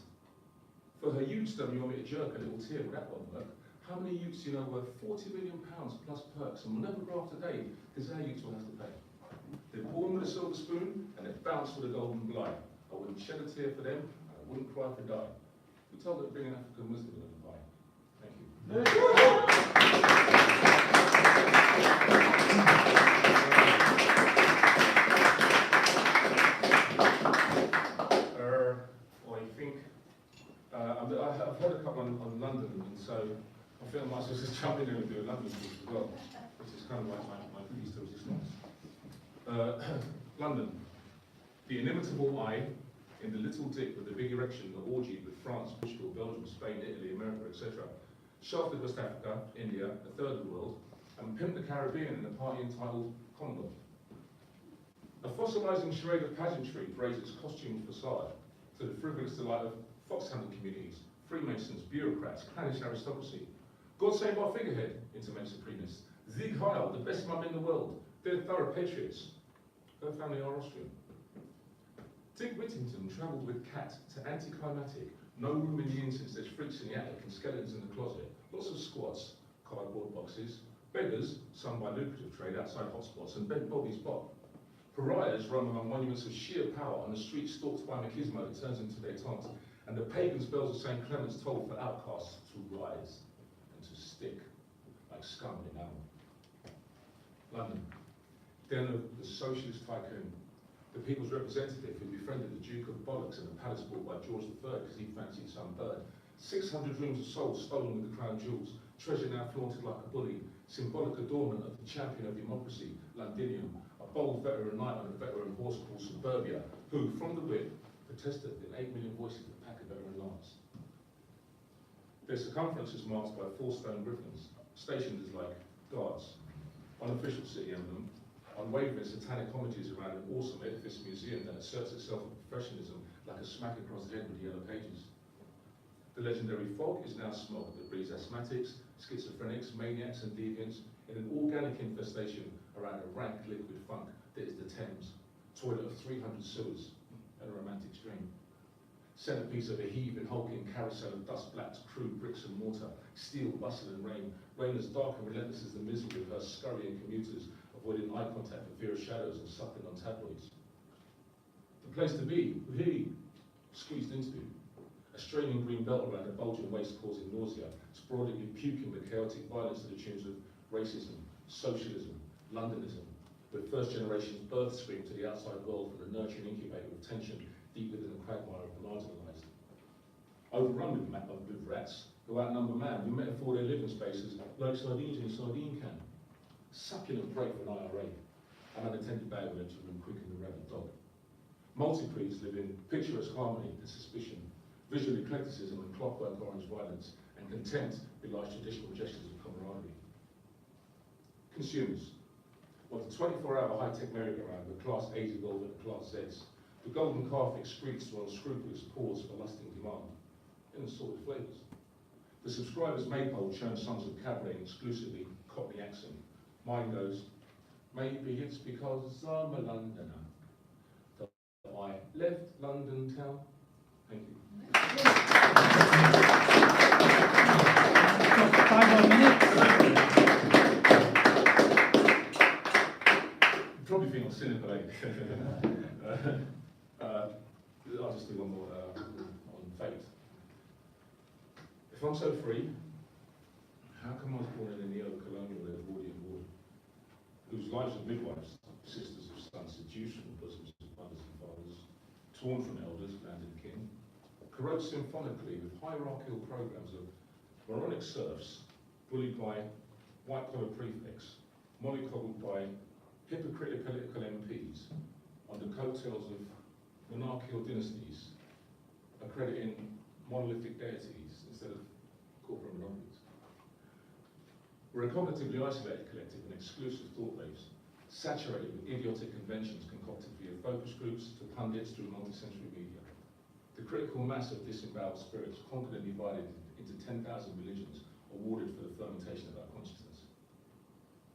For her youthsdom, you want me to jerk a little tear, but that won't work. How many youths you know worth £40 million plus perks and will never grow after day, because our youths will have to pay. They're born with a silver spoon and they're bounced with a golden blind. I wouldn't shed a tear for them, and I wouldn't cry for die. We're told that bringing African wisdom in the pie. Thank you. I've heard a couple on London, and so I feel I might as well just jump in there and do a London piece as well, which is kind of like my goodies to resistance. London, the inimitable eye in the little dick with the big erection, the orgy with France, Portugal, Belgium, Spain, Italy, America, etc. Shafted West Africa, India, a third of the world, and pimped the Caribbean in a party entitled Commonwealth. A fossilising charade of pageantry raised its costume facade to the frivolous delight of fox-hunting communities, Freemasons, bureaucrats, clannish aristocracy. God save our figurehead, interment supremists. Sieg Heil, the best mum in the world. They're thorough patriots. Her family are Austrian. Dick Whittington travelled with Cat to anticlimactic. No room in the inn since there's freaks in the attic and skeletons in the closet. Lots of squats, cardboard boxes, beggars, some by lucrative trade outside hotspots, and bent Bobby's Bob. Pariahs roam among monuments of sheer power on the street stalked by machismo that turns into détente, and the pagans' bells of St. Clement's toll for outcasts to rise and to stick like scum in enamel. London, den of the socialist tycoon, the people's representative who befriended the Duke of Bollocks in a palace bought by George III because he fancied some bird. 600 rooms of souls stolen with the crown jewels, treasure now flaunted like a bully, symbolic adornment of the champion of democracy, Londinium, a bold veteran knight on a veteran horse called Suburbia, who, from the whip, protested in 8 million voices to pack a veteran lance. Their circumference is marked by 4 stone griffins, stationed as like guards, unofficial city emblem, unwavering satanic homages around an awesome edifice museum that asserts itself of professionalism like a smack across the head with yellow pages. The legendary fog is now smog that breeds asthmatics, schizophrenics, maniacs and deviants in an organic infestation around a rank liquid funk that is the Thames, toilet of 300 sewers and a romantic stream. Centrepiece of a heaving, hulking carousel of dust-blacked crude bricks and mortar, steel, bustle and rain as dark and relentless as the misery of her scurrying commuters, avoiding eye contact for fear of shadows and suckling on tabloids. The place to be, squeezed into. A straining green belt around a bulging waist causing nausea, sporadically puking with chaotic violence to the tunes of racism, socialism, Londonism, with first generation's birth scream to the outside world from the nurturing incubator of tension deep within the quagmire of the marginalised. Overrun with rats who outnumber man, who metaphor their living spaces like sardines in a sardine can. Succulent prey for an IRA, an unattended bag will enter room quicker than a rabid dog. Multi-creeds live in picturesque harmony and suspicion, visual eclecticism and clockwork orange violence, and contempt belies traditional gestures of camaraderie. Consumers want a 24-hour high-tech merry-go-round with Class A's evolved and Class Z's. The golden calf excretes to unscrupulous pause for lusting demand, in assorted flavours. The subscribers maypole churn sons of cabaret exclusively Cockney accent. Mine goes, maybe it's because I'm a Londoner that I left London town. Thank you. 5 more minutes. You probably think I'm cynical, eh? I'll just do one more on fate. If I'm so free, how come I was born in a neo-colonial Edwardian ward, whose lives of midwives, sisters of sons, seduced from the bosoms of mothers and fathers, torn from elders, landed kin, corrode symphonically with hierarchical programs of moronic serfs, bullied by white-collar prefects, mollycoddled by hypocritical political MPs, on the coattails of monarchical dynasties, accrediting monolithic deities instead of corporate monopolies. We're a cognitively isolated collective and exclusive thought waves, saturated with idiotic conventions concocted via focus groups to pundits through multi-sensory media. The critical mass of disemboweled spirits, conquered and divided into 10,000 religions, awarded for the fermentation of our consciousness.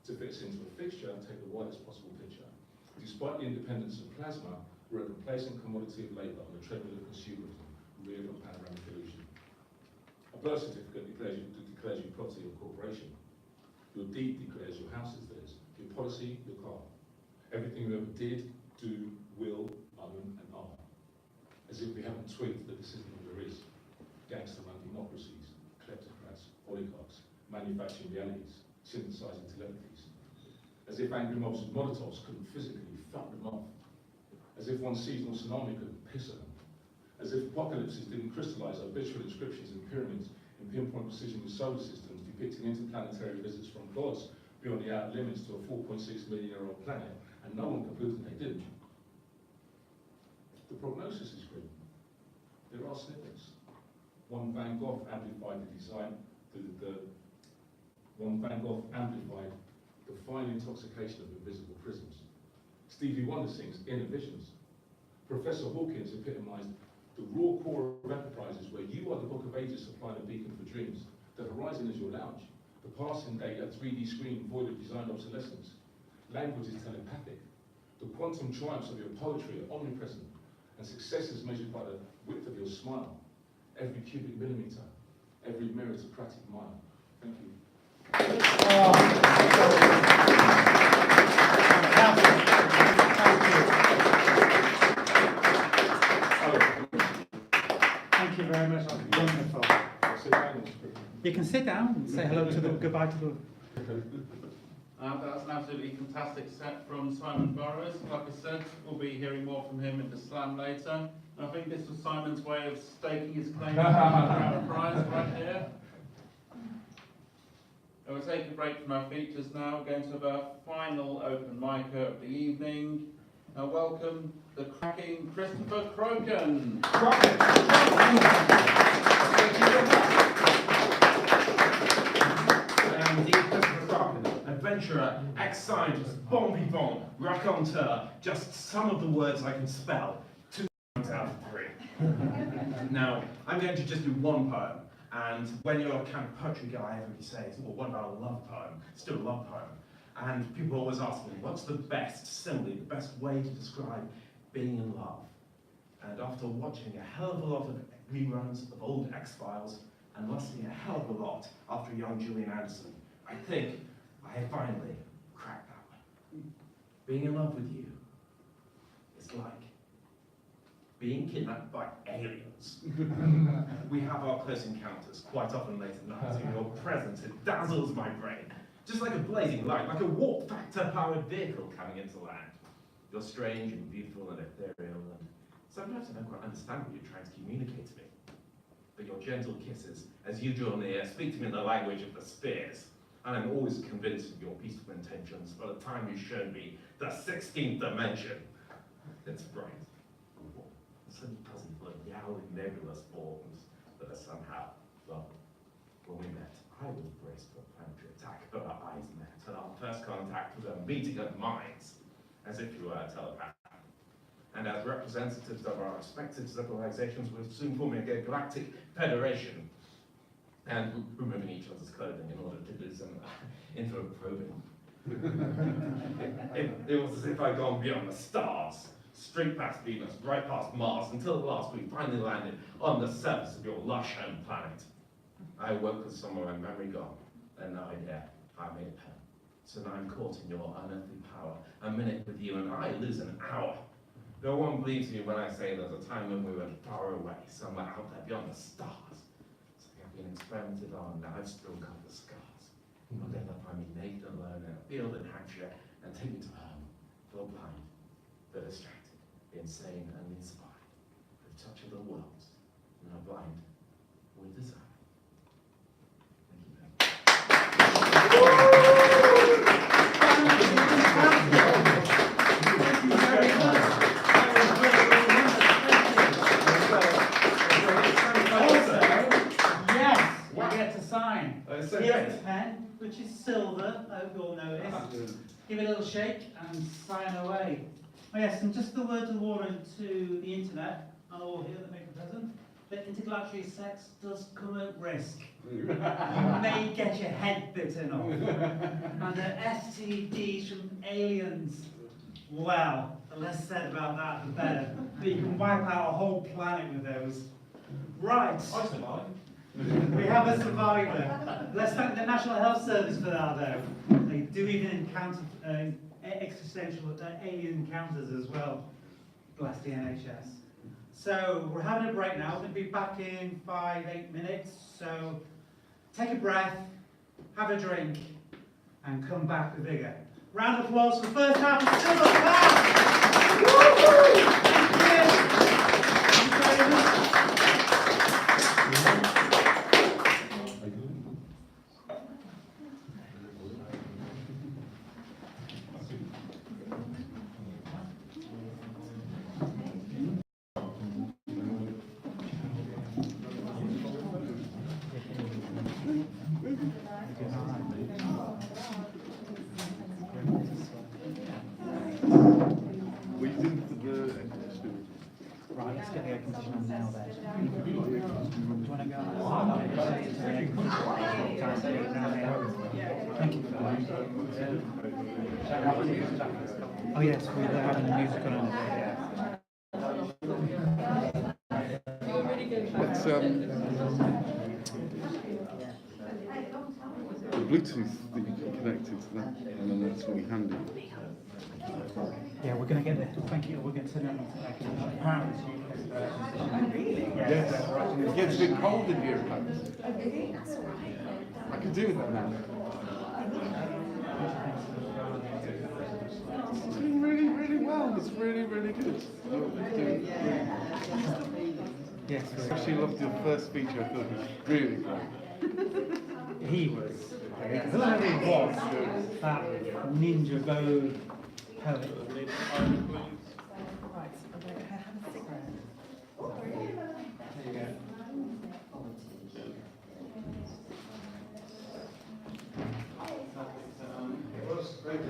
To fit us into a fixture and take the widest possible picture. Despite the independence of plasma, we're a complacent commodity of labour on the treadmill of consumerism, reared on panoramic illusion. A birth certificate declares you property of a corporation. Your deed declares your house is theirs, your policy, your car. Everything you ever did, do, will, own and are. As if we haven't twigged that this isn't all there is. Gangster-run democracies, kleptocrats, oligarchs, manufacturing realities, synthesizing telepathies. As if angry mobs of Molotovs couldn't physically fuck them off. As if one seasonal tsunami couldn't piss at them. As if apocalypses didn't crystallize obituary inscriptions in pyramids in pinpoint precision with solar systems depicting interplanetary visits from gods beyond the outer limits to a 4.6 million-year-old planet, and no one concluded they didn't. The prognosis is grim. There are snippets. One Van Gogh amplified the design, one Van Gogh amplified the fine intoxication of invisible prisms. Stevie Wonder sings Inner Visions. Professor Hawkins epitomised the raw core of enterprises where you are the book of ages supplying a beacon for dreams. The horizon is your lounge. The passing day, a 3D screen void of designed obsolescence. Language is telepathic. The quantum triumphs of your poetry are omnipresent, and success is measured by the width of your smile. Every cubic millimetre, every meritocratic mile. Thank you. Thank you very much. Wonderful. You can sit down and say hello to the goodbye to the. That's an absolutely fantastic set from Simon Burrows. Like I said, we'll be hearing more from him in the slam later. And I think this was Simon's way of staking his claim to the crown prize right here. And we'll take a break from our features now. We're going to have our final open micer of the evening. Now welcome the cracking Christopher Croken. Adventurer, ex-scientist, bon vivant, raconteur, just some of the words I can spell. 2 out of 3. Now, I'm going to just do one poem, and when you're a kind of poetry guy, everybody says, well, what about a love poem? Still a love poem. And people always ask me, what's the best simile, the best way to describe being in love? And after watching a hell of a lot of reruns of old X-Files, and listening a hell of a lot after young Gillian Anderson, I think I have finally cracked that one. Being in love with you is like being kidnapped by aliens. We have our close encounters, quite often late at night. In your presence, it dazzles my brain. Just like a blazing light, like a warp factor powered vehicle coming into land. You're strange and beautiful and ethereal, and sometimes I don't quite understand what you're trying to communicate to me. But your gentle kisses, as you draw near, speak to me in the language of the spheres. And I'm always convinced of your peaceful intentions by the time you've shown me the 16th dimension. It's bright. So puzzle of yowling nebulous forms that are somehow, well, when we met, I was braced for a planetary attack, but our eyes met, and our first contact was a meeting of minds, as if you were a telepath. And as representatives of our respective civilizations, we're soon forming a galactic federation, and removing each other's clothing in order to do some info probing. It was as if I'd gone beyond the stars, straight past Venus, right past Mars, until at last we finally landed on the surface of your lush home planet. I woke with some of my memory gone, and now I made it home. So now I'm caught in your unearthly power. A minute with you and I lose an hour. No one believes me when I say there's a time when we were far away, somewhere out there beyond the stars. Something I've been experimented on, and I've still got the scars. You'll never find me naked and alone in a field in Hampshire and take me to home, feel blind, but distracted. Insane and inspired, with touch of the world, and are blind with desire. Yes, you get to sign. So Here's the pen, which is silver, I hope you all notice. Give it a little shake and sign away. Oh yes, and just a word of warning to the internet and all here that make a present, that intergalactic sex does come at risk. You may get your head bitten off. And the STDs from aliens, well, the less said about that, the better. But you can wipe out a whole planet with those. Right. I survived. We have a survivor. Let's thank the National Health Service for that, though. They do even encounter existential alien encounters as well. Bless the NHS. So we're having a break now. We're going to be back in 5-8 minutes. So take a breath, have a drink, and come back with vigor. Round of applause for the first half of Silver Class. Woo-hoo! Thank you. Thank you very much. Right, let's get the air conditioner on now then. Do you want to go outside? Thank you for that. Oh yes, we're having the music on. Let's, the Bluetooth that you can connect it to that, and then that's really handy. Yeah, we're going to get it. Thank you. We're going to turn it on. Yes, it gets a bit cold in here, perhaps. I can do that now. It's doing really, really well. It's really, really good. Yes, I actually loved your first feature. I thought it was really great. he was. Whoever he was, that Ninja Vogue poet. It was great.